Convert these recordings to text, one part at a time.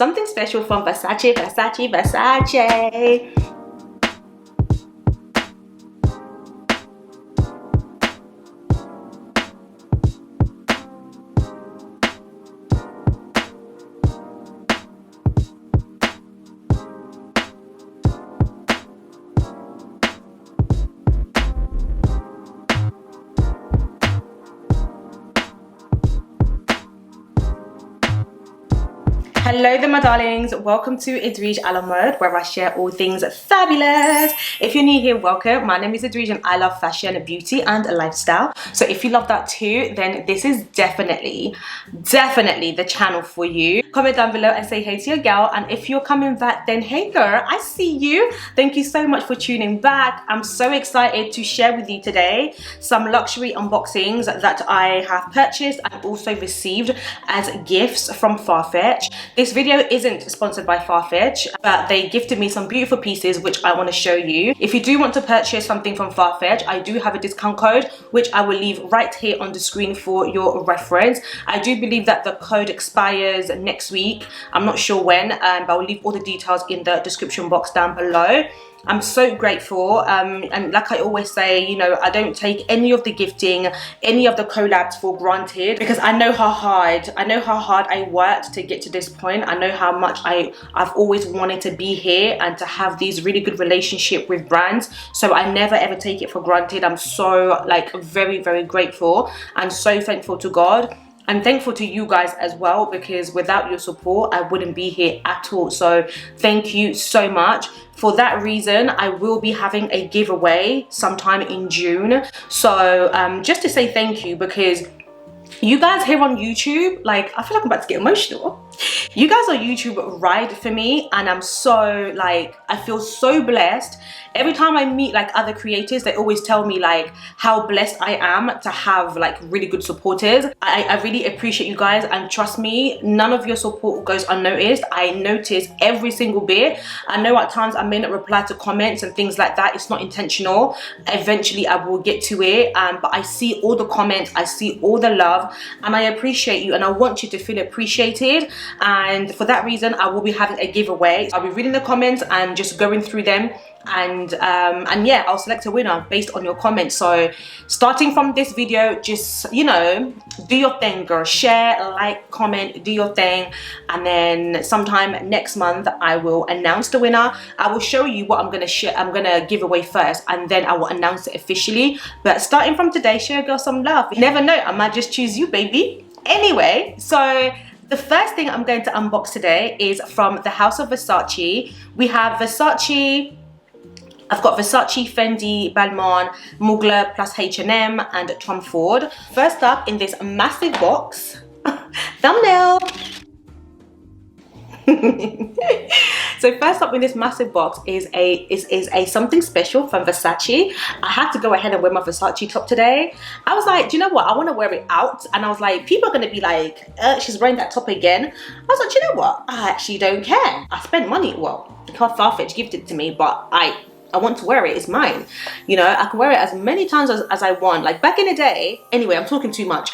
Something special from Versace, Versace, Versace. Hello there my darlings, welcome to Edwigealamode, where I share all things fabulous. If you're new here, welcome. My name is Edwige and I love fashion, beauty and lifestyle. So if you love that too, then this is definitely the channel for you. Comment down below and say hey to your girl, and if you're coming back, then hey girl, I see you. Thank you so much for tuning back. I'm so excited to share with you today some luxury unboxings that I have purchased and also received as gifts from Farfetch. This video isn't sponsored by Farfetch, but they gifted me some beautiful pieces which I want to show you. If you do want to purchase something from Farfetch, I do have a discount code which I will leave right here on the screen for your reference. I do believe that the code expires next week. I'm not sure when, but I will leave all the details in the description box down below. I'm so grateful, and like I always say, you know, I don't take any of the gifting, any of the collabs for granted, because I know how hard I worked to get to this point. I know how much I've always wanted to be here and to have these really good relationship with brands, so I never ever take it for granted. I'm so like very grateful and so thankful to God. I'm thankful to you guys as well, because without your support I wouldn't be here at all. So thank you so much. For that reason, I will be having a giveaway sometime in June. So just to say thank you, because you guys here on YouTube, like, I feel like I'm about to get emotional. You guys on YouTube ride for me, and I'm so like, I feel so blessed. Every time I meet like other creators, they always tell me like how blessed I am to have like really good supporters. I really appreciate you guys, and trust me, none of your support goes unnoticed. I notice every single bit. I know at times I may not reply to comments and things like that. It's not intentional. Eventually I will get to it, but I see all the comments, I see all the love, and I appreciate you, and I want you to feel appreciated. And for that reason, I will be having a giveaway. I'll be reading the comments and just going through them, and yeah, I'll select a winner based on your comments. So starting from this video, just, you know, do your thing girl. Share, like, comment, do your thing, and then sometime next month I will announce the winner. I will show you what I'm gonna give away first, and then I will announce it officially. But starting from today, show your girl some love. You never know, I might just choose you, baby. Anyway, so the first thing I'm going to unbox today is from the house of Versace. We have Versace. I've got Versace, Fendi, Balmain, Mugler plus H&M and Tom Ford. First up in this massive box, thumbnail. So first up in this massive box is a something special from Versace. I had to go ahead and wear my Versace top today. I was like, do you know what? I want to wear it out, and I was like, people are going to be like, she's wearing that top again. I was like, do you know what? I actually don't care. I spent money. Well, Farfetch gifted it to me, but I want to wear it. It's mine. You know, I can wear it as many times as I want. Like back in the day. Anyway, I'm talking too much.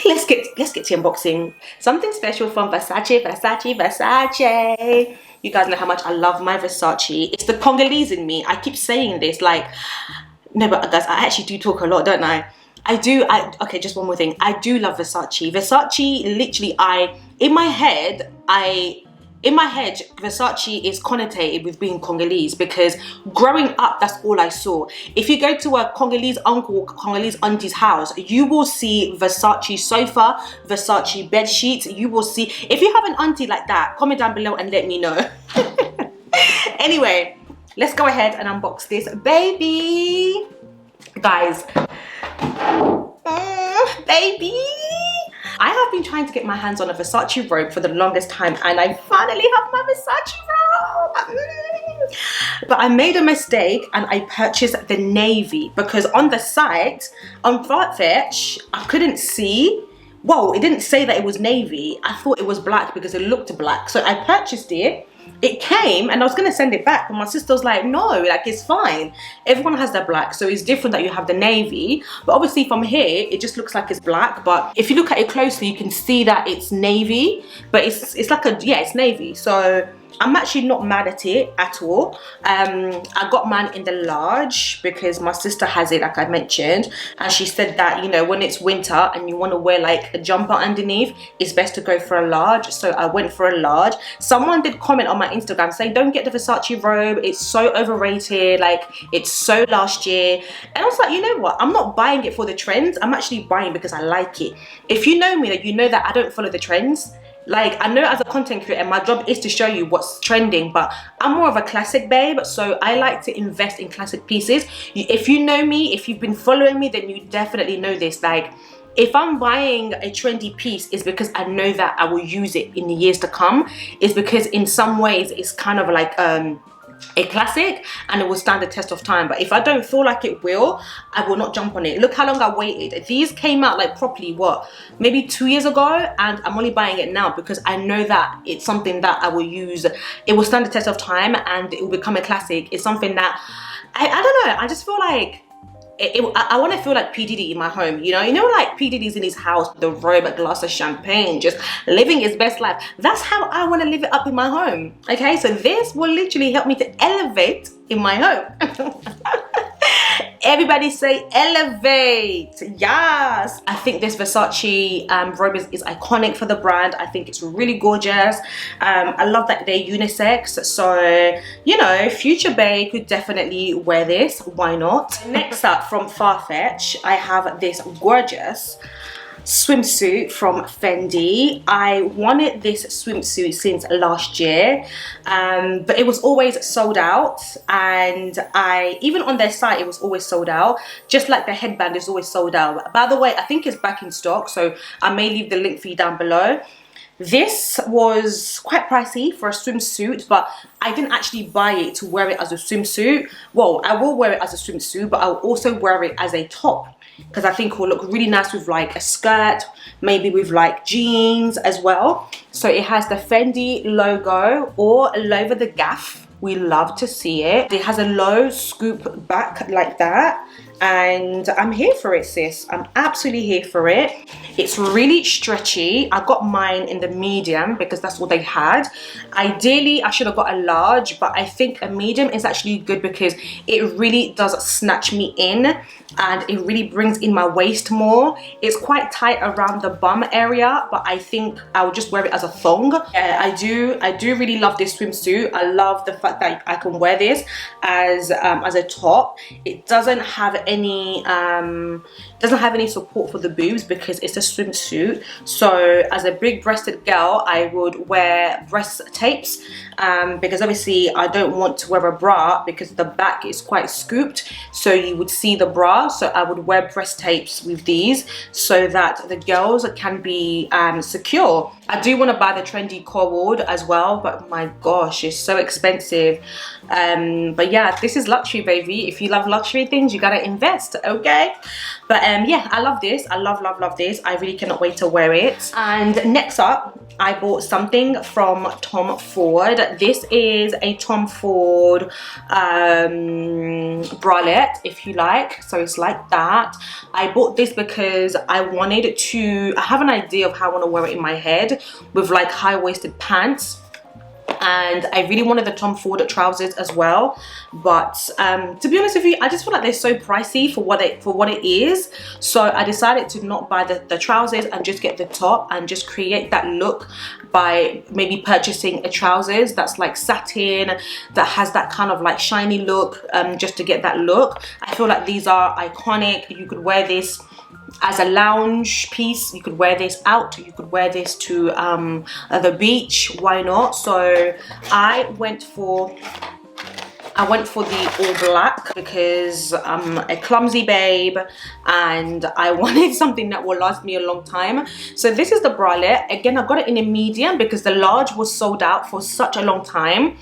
Let's get to unboxing. Something special from Versace, Versace, Versace. You guys know how much I love my Versace. It's the Congolese in me. I keep saying this, like, no, but guys, I actually do talk a lot, don't I? Okay, just one more thing. I do love Versace. Versace, literally, in my head, Versace is connotated with being Congolese, because growing up, that's all I saw. If you go to a Congolese uncle, Congolese auntie's house, you will see Versace sofa, Versace bed sheets. You will see. If you have an auntie like that, comment down below and let me know. Anyway, let's go ahead and unbox this baby. Guys, baby. I have been trying to get my hands on a Versace robe for the longest time, and I finally have my Versace robe. But I made a mistake and I purchased the navy, because on the site, on Farfetch, I couldn't see. Whoa, it didn't say that it was navy. I thought it was black because it looked black. So I purchased it it came and I was gonna send it back, but my sister was like, no, like it's fine. Everyone has their black, so it's different that you have the navy. But obviously from here, it just looks like it's black. But if you look at it closely, you can see that it's navy. But it's like a, yeah, it's navy. So I'm actually not mad at it at all. I got mine in the large because my sister has it, like I mentioned, and she said that, you know, when it's winter and you want to wear like a jumper underneath, it's best to go for a large. So I went for a large. Someone did comment on my Instagram saying, don't get the Versace robe, it's so overrated, like it's so last year. And I was like, you know what, I'm not buying it for the trends, I'm actually buying because I like it. If you know me, that you know that I don't follow the trends. Like, I know as a content creator, my job is to show you what's trending, but I'm more of a classic babe, so I like to invest in classic pieces. If you know me, if you've been following me, then you definitely know this. Like, if I'm buying a trendy piece, it's because I know that I will use it in the years to come. It's because in some ways, it's kind of like a classic and it will stand the test of time. But if I don't feel like it will, I will not jump on it. Look how long I waited. These came out like properly, what, maybe 2 years ago, and I'm only buying it now because I know that it's something that I will use. It will stand the test of time and it will become a classic. It's something that I don't know, I just feel like I want to feel like P. Diddy in my home, you know, like P. Diddy's in his house, the robe, a glass of champagne, just living his best life. That's how I want to live it up in my home. Okay, so this will literally help me to elevate in my home. Everybody say elevate. Yes, I think this Versace robe is iconic for the brand. I think it's really gorgeous. I love that they're unisex, so you know, future bae could definitely wear this. Why not? Next up, from Farfetch, I have this gorgeous swimsuit from Fendi. I wanted this swimsuit since last year, but it was always sold out, and even on their site it was always sold out, just like the headband is always sold out. By the way, I think it's back in stock, so I may leave the link for you down below. This was quite pricey for a swimsuit, but I didn't actually buy it to wear it as a swimsuit. Well, I will wear it as a swimsuit, but I'll also wear it as a top because I think it will look really nice with like a skirt, maybe with like jeans as well. So it has the Fendi logo all over the gaff. We love to see it. It has a low scoop back like that, and I'm here for it, sis. I'm absolutely here for it. It's really stretchy. I got mine in the medium because that's what they had. Ideally, I should have got a large, but I think a medium is actually good because it really does snatch me in and it really brings in my waist more. It's quite tight around the bum area, but I think I will just wear it as a thong. I do really love this swimsuit. I love the fact that I can wear this as a top. It doesn't have any support for the boobs because it's a swimsuit. So as a big breasted girl, I would wear breast tapes because obviously I don't want to wear a bra because the back is quite scooped, so you would see the bra. So I would wear breast tapes with these so that the girls can be secure. I do want to buy the trendy cord as well, but my gosh, it's so expensive. But yeah, this is luxury, baby. If you love luxury things, you gotta invest, okay? But yeah, I love this. I love this. I really cannot wait to wear it. And next up, I bought something from Tom Ford. This is a Tom Ford bralette, if you like. So it's like that. I bought this because I wanted to, I have an idea of how I want to wear it in my head with like high-waisted pants. And I really wanted the Tom Ford trousers as well, but to be honest with you, I just feel like they're so pricey for what it is. So I decided to not buy the trousers and just get the top and just create that look by maybe purchasing a trousers that's like satin, that has that kind of like shiny look, just to get that look. I feel like these are iconic. You could wear this as a lounge piece, you could wear this out, you could wear this to the beach, why not? So I went for the all black because I'm a clumsy babe and I wanted something that will last me a long time. So this is the bralette. Again, I got it in a medium because the large was sold out for such a long time.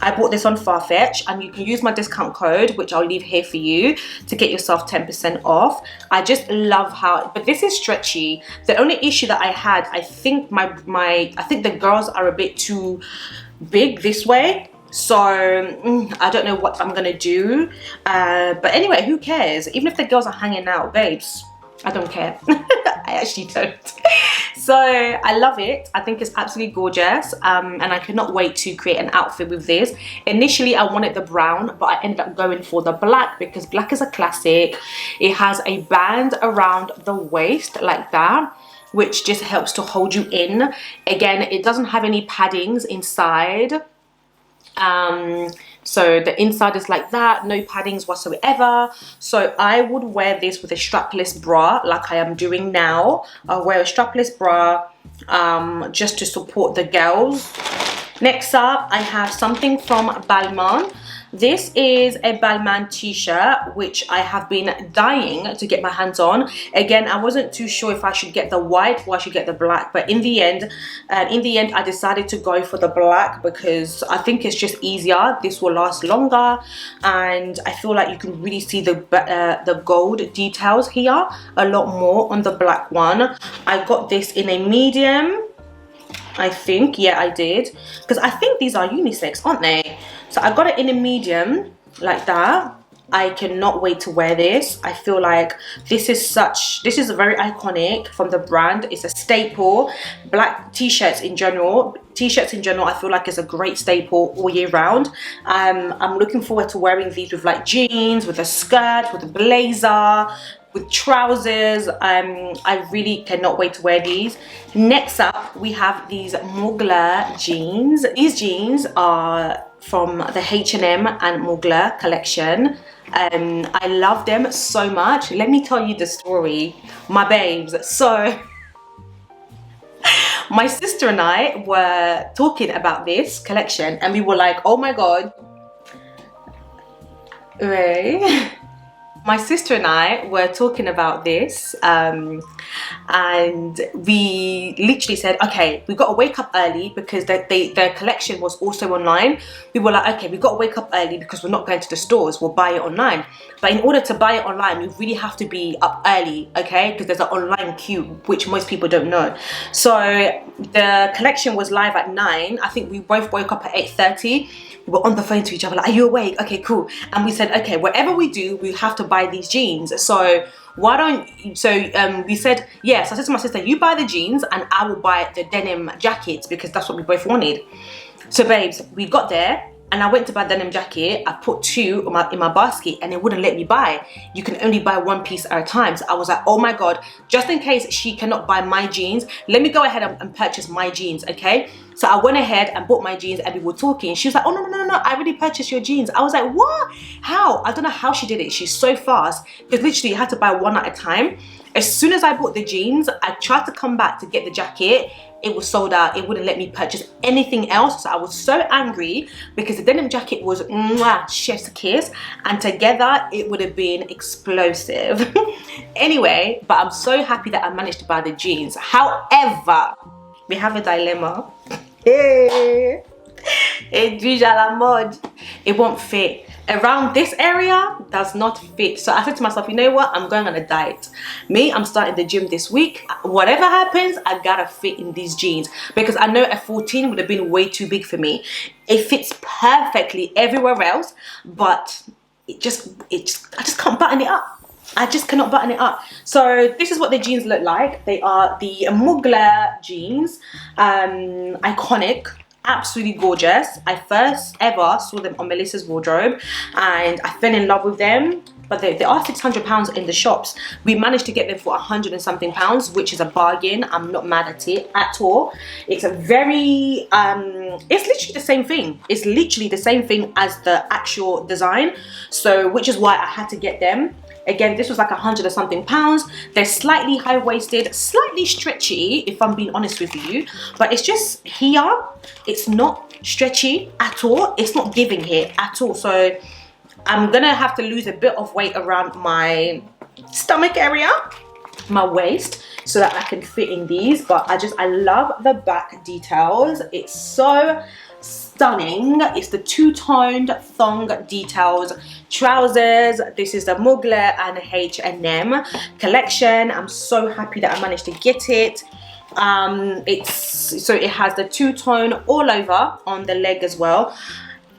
I bought this on Farfetch, and you can use my discount code, which I'll leave here for you, to get yourself 10% off. I just love how, but this is stretchy. The only issue that I had, I think I think the girls are a bit too big this way. So I don't know what I'm gonna do. But anyway, who cares? Even if the girls are hanging out, babes, I don't care. I actually don't. So I love it. I think it's absolutely gorgeous, and I cannot wait to create an outfit with this. Initially I wanted the brown, but I ended up going for the black because black is a classic. It has a band around the waist like that, which just helps to hold you in. Again, it doesn't have any paddings inside. So the inside is like that, no paddings whatsoever. So I would wear this with a strapless bra like I am doing now. I'll wear a strapless bra just to support the girls. Next up, I have something from Balmain. This is a Balmain t-shirt, which I have been dying to get my hands on. Again, I wasn't too sure if I should get the white or I should get the black, but in the end, I decided to go for the black because I think it's just easier. This will last longer, and I feel like you can really see the gold details here a lot more on the black one. I got this in a medium, I think. Yeah, I did, because I think these are unisex, aren't they? So I got it in a medium like that. I cannot wait to wear this. I feel like this is very iconic from the brand. It's a staple. Black t-shirts in general, I feel like is a great staple all year round. I'm looking forward to wearing these with like jeans, with a skirt, with a blazer, with trousers. I really cannot wait to wear these. Next up, we have these Mugler jeans. These jeans are from the H&M and Mugler collection. I love them so much. Let me tell you the story, my babes. So my sister and I were talking about this collection, and we were like, oh my god, Ray. My sister and I were talking about this, and we literally said, okay, we got to wake up early because their collection was also online. We were like, okay, we got to wake up early because we're not going to the stores, we'll buy it online. But in order to buy it online, we really have to be up early, okay? Because there's an online queue, which most people don't know. So the collection was live at 9. I think we both woke up at 8:30. We were on the phone to each other like, are you awake? Okay, cool. And we said, okay, whatever we do, we have to buy these jeans. So why don't, we said, yes, I said to my sister, you buy the jeans and I will buy the denim jackets because that's what we both wanted. So babes, we got there and I went to buy the denim jacket. I put 2 in my basket and it wouldn't let me buy. You can only buy 1 piece at a time. So I was like, oh my god, just in case she cannot buy my jeans, let me go ahead and purchase my jeans, okay? So I went ahead and bought my jeans and we were talking. She was like, oh no, I already purchased your jeans. I was like, what? How? I don't know how she did it. She's so fast, because literally you had to buy 1 at a time. As soon as I bought the jeans, I tried to come back to get the jacket. It was sold out. It wouldn't let me purchase anything else. So I was so angry because the denim jacket was mwah, chef's kiss, and together it would have been explosive. Anyway, but I'm so happy that I managed to buy the jeans. However, we have a dilemma. Hey, Edwigealamode, it won't fit. Around this area does not fit. So I said to myself, you know what, I'm going on a diet. I'm starting the gym this week. Whatever happens, I gotta fit in these jeans, because I know a 14 would have been way too big for me. It fits perfectly everywhere else, but I just can't button it up. I just cannot button it up. So this is what the jeans look like. They are the Mugler jeans, iconic, absolutely gorgeous. I first ever saw them on Melissa's wardrobe and I fell in love with them, but they are £600 in the shops. We managed to get them for £100 and something, which is a bargain. I'm not mad at it at all. It's a very it's literally the same thing. It's literally the same thing as the actual design, so which is why I had to get them. Again, this was like £100 and something. They're slightly high-waisted, slightly stretchy, if I'm being honest with you. But it's just here, it's not stretchy at all. It's not giving here at all. So I'm gonna have to lose a bit of weight around my stomach area, my waist, so that I can fit in these. But I love the back details. It's so stunning. It's the two-toned thong details trousers. This is the Mugler and H&M collection. I'm so happy that I managed to get it. So it has the two-tone all over on the leg as well.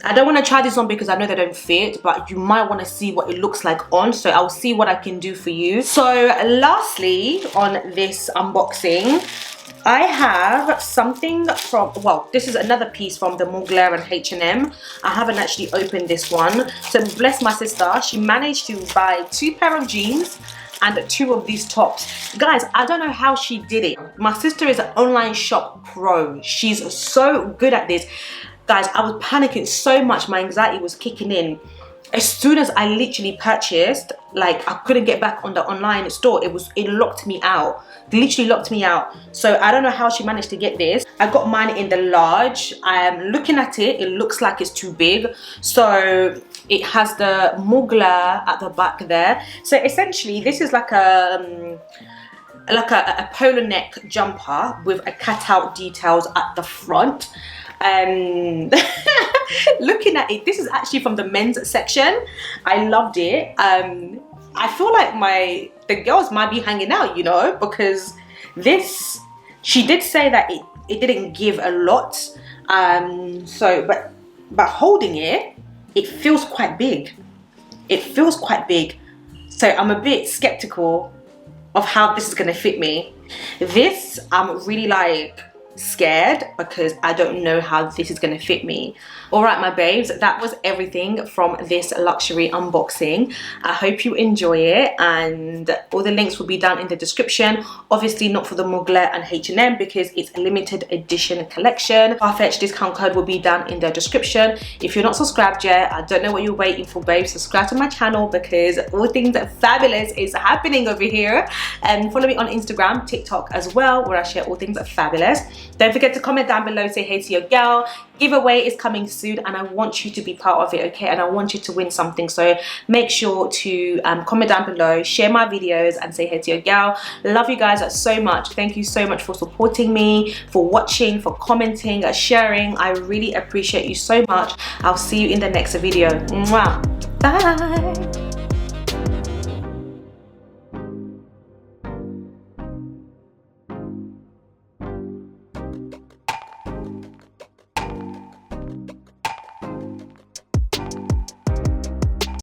I don't want to try this on because I know they don't fit, but you might want to see what it looks like on, so I'll see what I can do for you. So lastly on this unboxing, I have something from, well, this is another piece from the Mugler and H&M. I haven't actually opened this one. So bless my sister, she managed to buy 2 pair of jeans and 2 of these tops. Guys, I don't know how she did it. My sister is an online shop pro. She's so good at this. Guys, I was panicking so much, my anxiety was kicking in. As soon as I literally purchased, like I couldn't get back on the online store. It locked me out. It literally locked me out. So I don't know how she managed to get this. I got mine in the large. I'm looking at it, it looks like it's too big. So it has the Mugler at the back there. So essentially this is like a polo neck jumper with a cutout details at the front. Looking at it, this is actually from the men's section. I loved it. I feel like the girls might be hanging out, you know, because this, she did say that it didn't give a lot. So but holding it, it feels quite big. It feels quite big. So I'm a bit skeptical of how this is gonna fit me. This, I'm really like scared because I don't know how this is going to fit me. Alright my babes, that was everything from this luxury unboxing. I hope you enjoy it, and all the links will be down in the description. Obviously not for the Mugler and H&M because it's a limited edition collection. Farfetch discount code will be down in the description. If you're not subscribed yet, I don't know what you're waiting for, babes. Subscribe to my channel because all things fabulous is happening over here. And follow me on Instagram, TikTok as well, where I share all things fabulous. Don't forget to comment down below, say hey to your girl. Giveaway is coming soon and I want you to be part of it, okay? And I want you to win something, so make sure to comment down below, share my videos and say hey to your girl. Love you guys so much. Thank you so much for supporting me, for watching, for commenting, sharing. I really appreciate you so much. I'll see you in the next video. Mwah. Bye.